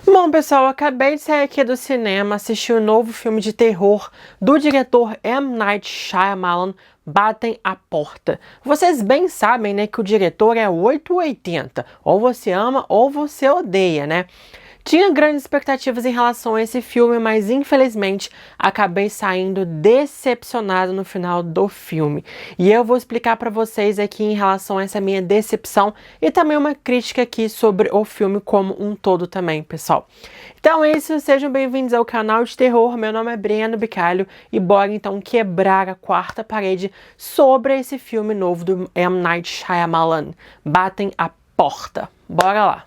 Bom, pessoal, acabei de sair aqui do cinema, assistir o novo filme de terror do diretor M. Night Shyamalan, Batem à Porta. Vocês bem sabem, né, que o diretor é 880, ou você ama ou você odeia, né? Tinha grandes expectativas em relação a esse filme, mas infelizmente acabei saindo decepcionado no final do filme. E eu vou explicar para vocês aqui em relação a essa minha decepção e também uma crítica aqui sobre o filme como um todo também, pessoal. Então é isso, sejam bem-vindos ao canal de terror. Meu nome é Breno Bicalho e bora então quebrar a quarta parede sobre esse filme novo do M. Night Shyamalan, Batem à Porta. Bora lá!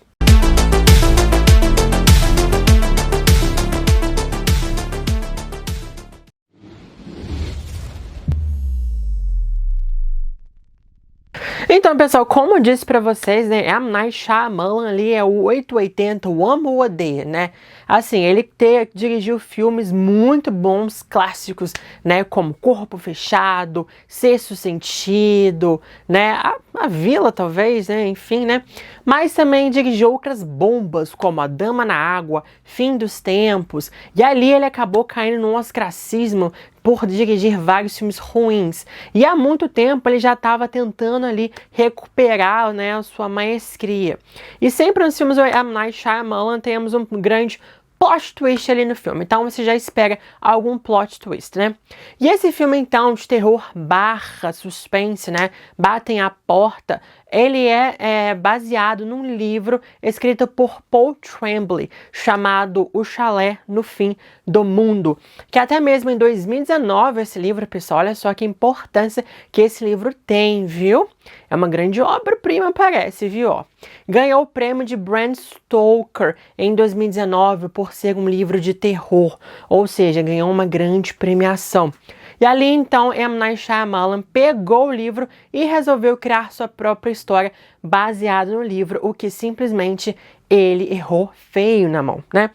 Então, pessoal, como eu disse pra vocês, né, M. Night Shyamalan ali é o 880, o amo ou odeia, né? Assim, ele dirigiu filmes muito bons, clássicos, né, como Corpo Fechado, Sexto Sentido, né, a Vila, talvez, né, enfim, né? Mas também dirigiu outras bombas, como A Dama na Água, Fim dos Tempos, e ali ele acabou caindo num ostracismo por dirigir vários filmes ruins. E há muito tempo ele já estava tentando ali recuperar, né, a sua maestria. E sempre nos filmes do M. Night Shyamalan temos um grande plot twist ali no filme, então você já espera algum plot twist, né? E esse filme então de terror barra suspense, né, Batem à Porta, ele é baseado num livro escrito por Paul Tremblay, chamado O Chalé no Fim do Mundo, que até mesmo em 2019 esse livro, pessoal, olha só que importância que esse livro tem, viu? É uma grande obra-prima, parece, viu? Ó, ganhou o prêmio de Bram Stoker em 2019 por ser um livro de terror, ou seja, ganhou uma grande premiação. E ali então M. Night Shyamalan pegou o livro e resolveu criar sua própria história baseada no livro, o que simplesmente ele errou feio na mão, né?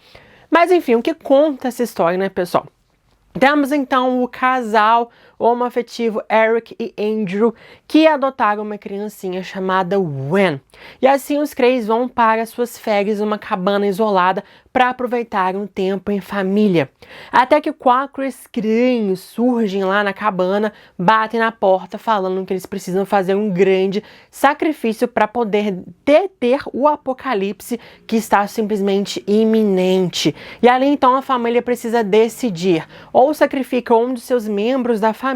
Mas enfim, o que conta essa história, né, pessoal? Temos então o casal homoafetivo Eric e Andrew, que adotaram uma criancinha chamada Wen. E assim os três vão para suas férias numa cabana isolada para aproveitar um tempo em família. Até que quatro estranhos surgem lá na cabana, batem na porta falando que eles precisam fazer um grande sacrifício para poder deter o apocalipse que está simplesmente iminente. E ali então a família precisa decidir: ou sacrifica um dos seus membros da família,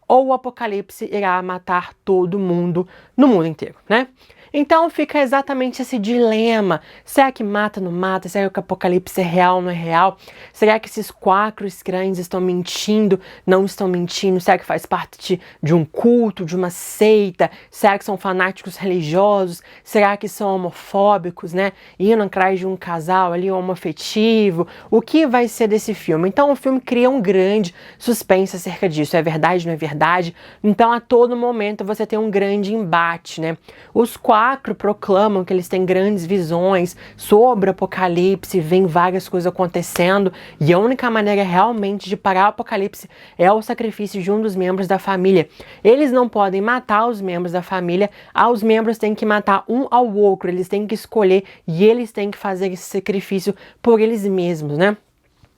ou o apocalipse irá matar todo mundo no mundo inteiro, né? Então fica exatamente esse dilema: será que mata, não mata? Será que o apocalipse é real, não é real? Será que esses quatro estranhos estão mentindo, não estão mentindo? Será que faz parte de um culto, de uma seita? Será que são fanáticos religiosos? Será que são homofóbicos, né? Indo atrás de um casal ali homoafetivo? O que vai ser desse filme? Então o filme cria um grande suspense acerca disso. É verdade, não é verdade? Então a todo momento você tem um grande embate, né? Os quatro proclamam que eles têm grandes visões sobre o apocalipse, vem várias coisas acontecendo, e a única maneira realmente de parar o apocalipse é o sacrifício de um dos membros da família. Eles não podem matar os membros da família, os membros têm que matar um ao outro, eles têm que escolher e eles têm que fazer esse sacrifício por eles mesmos, né?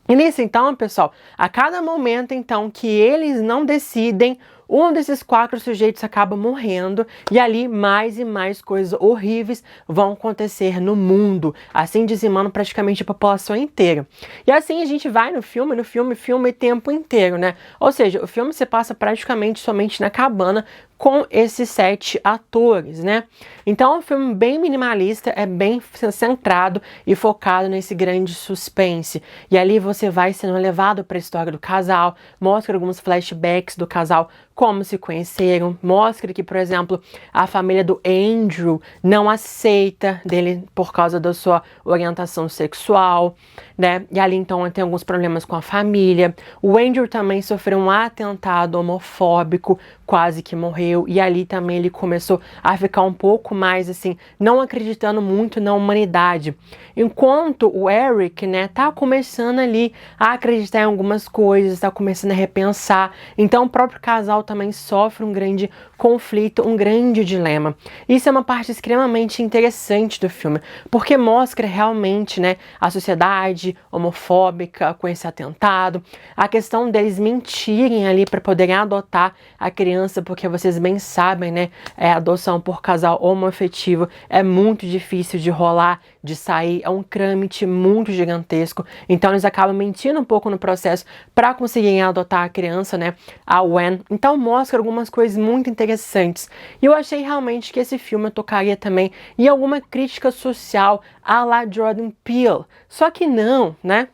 E nisso então, pessoal, a cada momento então que eles não decidem, um desses quatro sujeitos acaba morrendo e ali mais e mais coisas horríveis vão acontecer no mundo, assim dizimando praticamente a população inteira. E assim a gente vai no filme o tempo inteiro, né? Ou seja, o filme se passa praticamente somente na cabana com esses 7 atores, né? Então é um filme bem minimalista, é bem centrado e focado nesse grande suspense. E ali você vai sendo levado para a história do casal, mostra alguns flashbacks do casal, como se conheceram, mostra que, por exemplo, a família do Andrew não aceita dele por causa da sua orientação sexual, né? E ali então tem alguns problemas com a família. O Andrew também sofreu um atentado homofóbico, quase que morreu, e ali também ele começou a ficar um pouco mais assim, não acreditando muito na humanidade. Enquanto o Eric, né, tá começando ali a acreditar em algumas coisas, tá começando a repensar. Então o próprio casal também sofre um grande conflito, um grande dilema. Isso é uma parte extremamente interessante do filme, porque mostra realmente, né, a sociedade homofóbica com esse atentado, a questão deles mentirem ali para poderem adotar a criança, porque vocês bem sabem, né, a adoção por casal homoafetivo é muito difícil de rolar, de sair, é um trâmite muito gigantesco, então eles acabam mentindo um pouco no processo para conseguirem adotar a criança, né, a Wen. Então mostra algumas coisas muito interessantes, e eu achei realmente que esse filme tocaria também em alguma crítica social à la Jordan Peele, só que não, né?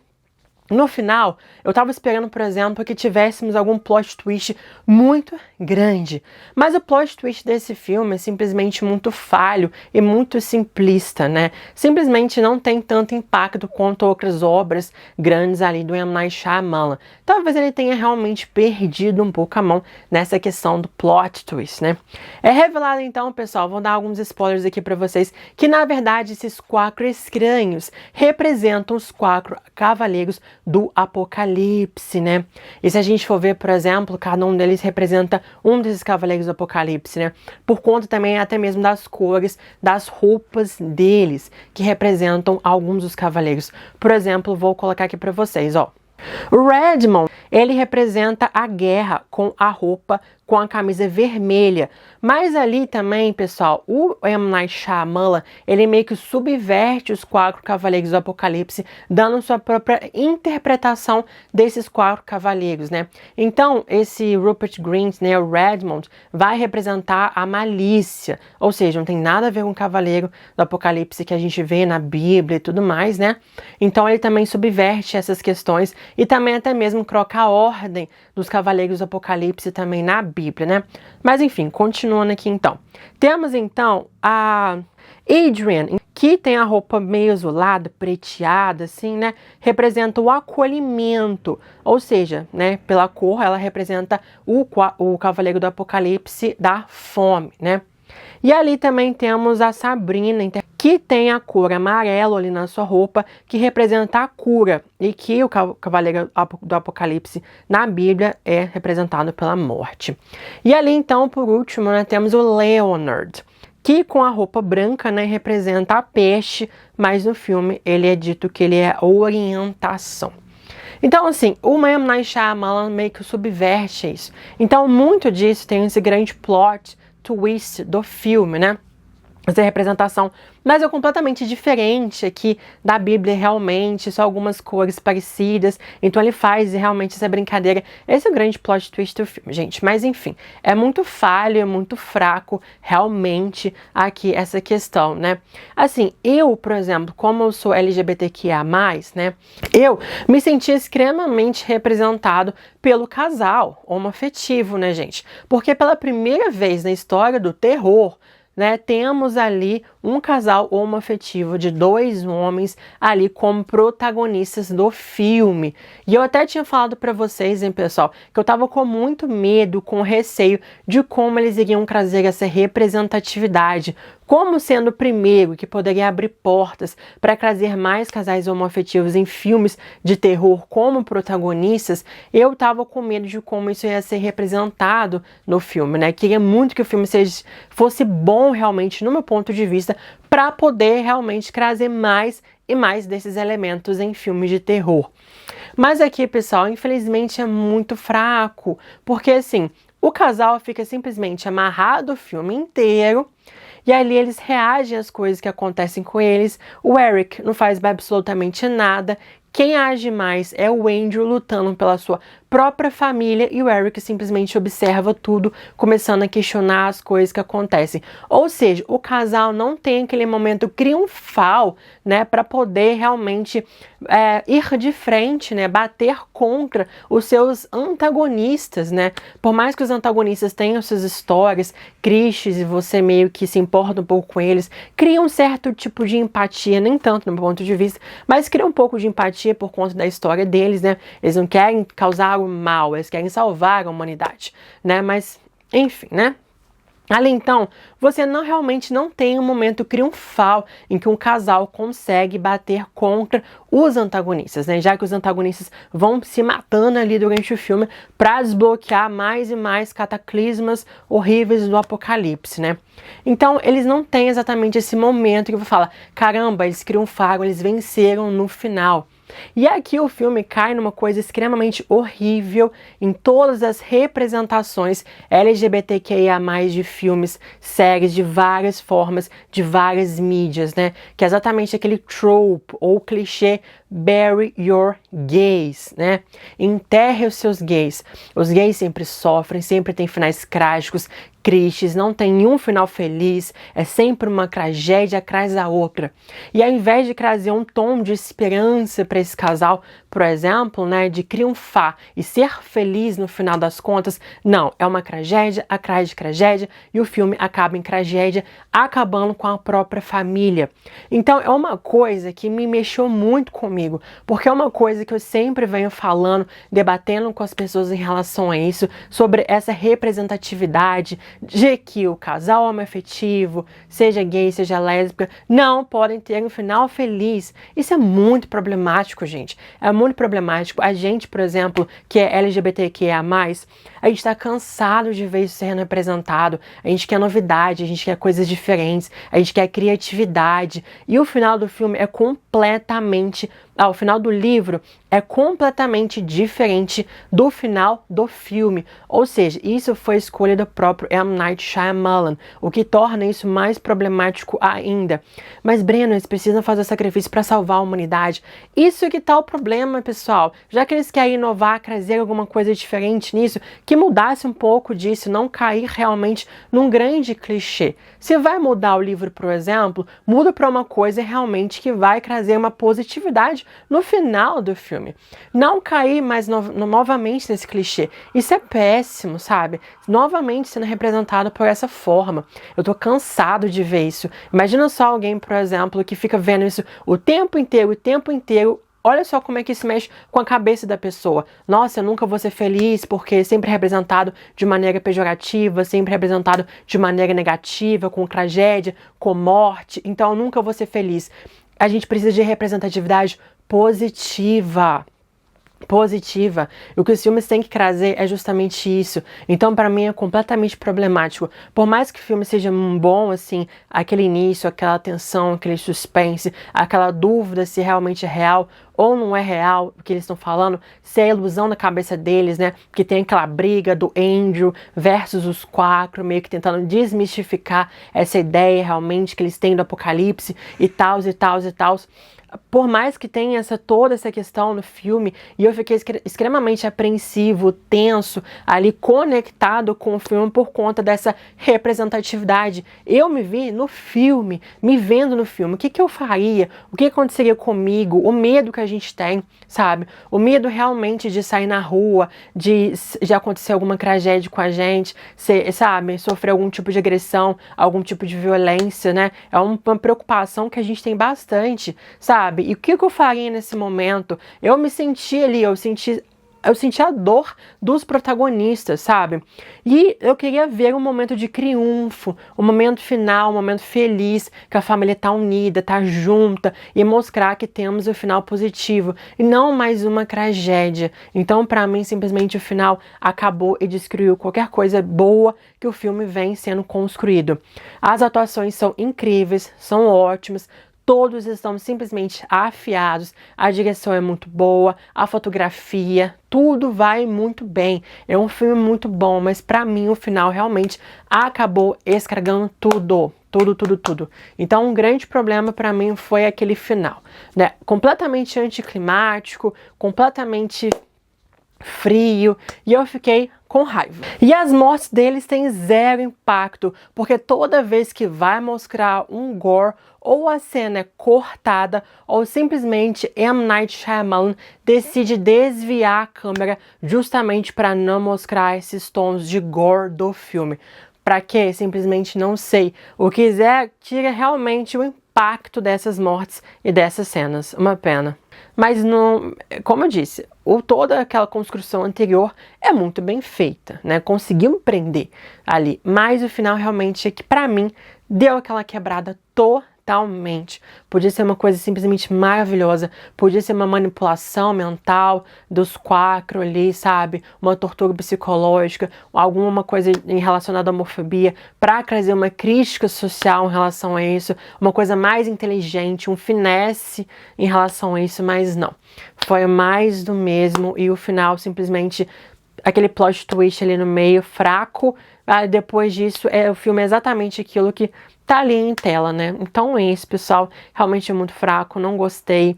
No final, eu tava esperando, por exemplo, que tivéssemos algum plot twist muito grande. Mas o plot twist desse filme é simplesmente muito falho e muito simplista, né? Simplesmente não tem tanto impacto quanto outras obras grandes ali do M. Night Shyamalan. Talvez ele tenha realmente perdido um pouco a mão nessa questão do plot twist, né? É revelado então, pessoal, vou dar alguns spoilers aqui pra vocês, que na verdade esses 4 estranhos representam os 4 cavaleiros do Apocalipse, né? E se a gente for ver, por exemplo, cada um deles representa um desses cavaleiros do Apocalipse, né? Por conta também até mesmo das cores, das roupas deles, que representam alguns dos cavaleiros. Por exemplo, vou colocar aqui para vocês, ó. O Redmond, ele representa a guerra com a roupa, com a camisa vermelha. Mas ali também, pessoal, o M. Night Shyamalan, ele meio que subverte os 4 cavaleiros do Apocalipse, dando sua própria interpretação desses 4 cavaleiros, né? Então, esse Rupert Grint, né, o Redmond, vai representar a malícia, ou seja, não tem nada a ver com o cavaleiro do Apocalipse que a gente vê na Bíblia e tudo mais, né? Então, ele também subverte essas questões e também até mesmo troca a ordem dos cavaleiros do Apocalipse também na Bíblia, né? Mas enfim, continuando aqui então. Temos então a Adrian, que tem a roupa meio azulada, prateada, assim, né? Representa o acolhimento, ou seja, né? Pela cor, ela representa o cavaleiro do Apocalipse da fome, né? E ali também temos a Sabrina, que tem a cor amarelo ali na sua roupa, que representa a cura, e que o cavaleiro do Apocalipse na Bíblia é representado pela morte. E ali então, por último, né, temos o Leonard, que com a roupa branca, né, representa a peste, mas no filme ele é dito que ele é orientação. Então, assim, o M. Night Shyamalan meio que subverte isso. Então, muito disso tem esse grande plot twist do filme, né? Essa representação, mas é completamente diferente aqui da Bíblia realmente, só algumas cores parecidas, então ele faz realmente essa brincadeira. Esse é o grande plot twist do filme, gente, mas enfim, é muito falho, é muito fraco realmente aqui essa questão, né? Assim, eu, por exemplo, como eu sou LGBTQIA+, né, eu me senti extremamente representado pelo casal homoafetivo, né, gente? Porque pela primeira vez na história do terror, né, temos ali um casal homoafetivo de 2 homens ali como protagonistas do filme. E eu até tinha falado para vocês, hein, pessoal, que eu tava com muito medo, com receio de como eles iriam trazer essa representatividade, como sendo o primeiro que poderia abrir portas para trazer mais casais homoafetivos em filmes de terror como protagonistas. Eu tava com medo de como isso ia ser representado no filme, né? Queria muito que o filme fosse bom realmente, no meu ponto de vista, para poder realmente trazer mais e mais desses elementos em filmes de terror. Mas aqui, pessoal, infelizmente é muito fraco, porque assim, o casal fica simplesmente amarrado o filme inteiro, e ali eles reagem às coisas que acontecem com eles. O Eric não faz absolutamente nada. Quem age mais é o Andrew lutando pela sua própria família, e o Eric simplesmente observa tudo, começando a questionar as coisas que acontecem. Ou seja, o casal não tem aquele momento triunfal, né, para poder realmente ir de frente, né, bater contra os seus antagonistas, né. Por mais que os antagonistas tenham suas histórias tristes e você meio que se importa um pouco com eles, cria um certo tipo de empatia, nem tanto no meu ponto de vista, mas cria um pouco de empatia por conta da história deles, né. Eles não querem causar o mal, eles querem salvar a humanidade, né? Mas, enfim, né? Ali então, você realmente não tem um momento triunfal em que um casal consegue bater contra os antagonistas, né? Já que os antagonistas vão se matando ali durante o filme para desbloquear mais e mais cataclismas horríveis do apocalipse, né? Então, eles não têm exatamente esse momento que você fala, caramba, eles triunfaram, eles venceram no final. E aqui o filme cai numa coisa extremamente horrível em todas as representações LGBTQIA+, de filmes, séries, de várias formas, de várias mídias, né? Que é exatamente aquele trope ou clichê bury your gays, né? Enterre os seus gays. Os gays sempre sofrem, sempre tem finais trágicos, tristes, não tem nenhum final feliz, é sempre uma tragédia atrás da outra. E ao invés de trazer um tom de esperança para esse casal, por exemplo, né, de triunfar e ser feliz no final das contas, não, é uma tragédia atrás de tragédia e o filme acaba em tragédia, acabando com a própria família. Então é uma coisa que me mexeu muito comigo, porque é uma coisa que eu sempre venho falando, debatendo com as pessoas em relação a isso, sobre essa representatividade de que o casal homoafetivo, seja gay, seja lésbica, não podem ter um final feliz. Isso é muito problemático, gente. É muito problemático. A gente, por exemplo, que é LGBTQIA+, a gente está cansado de ver isso sendo representado. A gente quer novidade, a gente quer coisas diferentes, a gente quer criatividade. E o final do filme é completamente... o final do livro é completamente diferente do final do filme. Ou seja, isso foi escolha do próprio M. Night Shyamalan, o que torna isso mais problemático ainda. Mas, Breno, eles precisam fazer sacrifício para salvar a humanidade. Isso que tá o problema, pessoal. Já que eles querem inovar, trazer alguma coisa diferente nisso, que mudasse um pouco disso, não cair realmente num grande clichê. Se vai mudar o livro, por exemplo, muda para uma coisa realmente que vai trazer uma positividade no final do filme. Não cair mais novamente nesse clichê. Isso é péssimo, sabe? Novamente sendo representado por essa forma. Eu tô cansado de ver isso. Imagina só alguém, por exemplo, que fica vendo isso o tempo inteiro, o tempo inteiro. Olha só como é que isso mexe com a cabeça da pessoa. Nossa, eu nunca vou ser feliz porque sempre é representado de maneira pejorativa, sempre é representado de maneira negativa, com tragédia, com morte. Então eu nunca vou ser feliz. A gente precisa de representatividade positiva. Positiva. O que os filmes têm que trazer é justamente isso. Então, para mim, é completamente problemático. Por mais que o filme seja bom, assim, aquele início, aquela tensão, aquele suspense, aquela dúvida se realmente é real ou não é real o que eles estão falando, se é ilusão da cabeça deles, né? Que tem aquela briga do Andrew versus os quatro, meio que tentando desmistificar essa ideia realmente que eles têm do apocalipse e tal, e tal, e tal. Por mais que tenha toda essa questão no filme, e eu fiquei extremamente apreensivo, tenso, ali conectado com o filme por conta dessa representatividade. Eu me vi no filme, me vendo no filme. O que que eu faria? O que aconteceria comigo? O medo que a gente tem, sabe? O medo realmente de sair na rua, de acontecer alguma tragédia com a gente, sabe? Sofrer algum tipo de agressão, algum tipo de violência, né? É uma preocupação que a gente tem bastante, sabe? E o que eu faria nesse momento? Eu me senti ali, eu senti a dor dos protagonistas, sabe? E eu queria ver um momento de triunfo, um momento final, um momento feliz, que a família tá unida, tá junta, e mostrar que temos o final positivo, e não mais uma tragédia. Então, para mim, simplesmente o final acabou e destruiu qualquer coisa boa que o filme vem sendo construído. As atuações são incríveis, são ótimas, todos estão simplesmente afiados, a direção é muito boa, a fotografia, tudo vai muito bem. É um filme muito bom, mas pra mim o final realmente acabou estragando tudo. Tudo. Então um grande problema pra mim foi aquele final, né? Completamente anticlimático, completamente frio, e eu fiquei com raiva. E as mortes deles têm zero impacto, porque toda vez que vai mostrar um gore, ou a cena é cortada, ou simplesmente M. Night Shyamalan decide desviar a câmera justamente para não mostrar esses tons de gore do filme. Pra quê? Simplesmente não sei. O que quiser, tira realmente o impacto dessas mortes e dessas cenas. Uma pena. Mas não, como eu disse, toda aquela construção anterior é muito bem feita, né? Conseguiu me prender ali. Mas o final realmente é que, pra mim, deu aquela quebrada totalmente. Podia ser uma coisa simplesmente maravilhosa. Podia ser uma manipulação mental dos quatro ali, sabe? Uma tortura psicológica, alguma coisa relacionada à homofobia, pra trazer uma crítica social em relação a isso, uma coisa mais inteligente, um finesse em relação a isso, mas não. Foi mais do mesmo e o final simplesmente aquele plot twist ali no meio, fraco. Depois disso, o filme é exatamente aquilo que tá ali em tela, né? Então é isso, pessoal. Realmente é muito fraco, não gostei.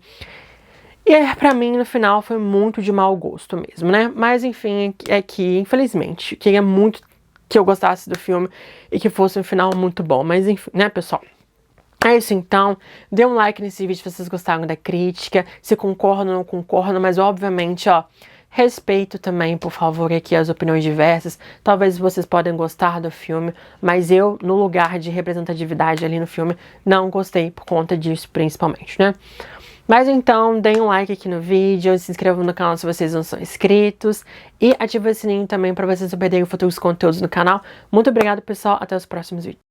E pra mim, no final, foi muito de mau gosto mesmo, né? Mas enfim, é que, infelizmente, queria muito que eu gostasse do filme e que fosse um final muito bom. Mas enfim, né, pessoal? É isso então, dê um like nesse vídeo se vocês gostaram da crítica, se concordam ou não concordam, mas obviamente, ó, respeito também, por favor, aqui as opiniões diversas. Talvez vocês podem gostar do filme, mas eu, no lugar de representatividade ali no filme, não gostei por conta disso, principalmente, né? Mas então, deem um like aqui no vídeo, se inscrevam no canal se vocês não são inscritos e ativem o sininho também para vocês não perderem futuros conteúdos no canal. Muito obrigado, pessoal, até os próximos vídeos.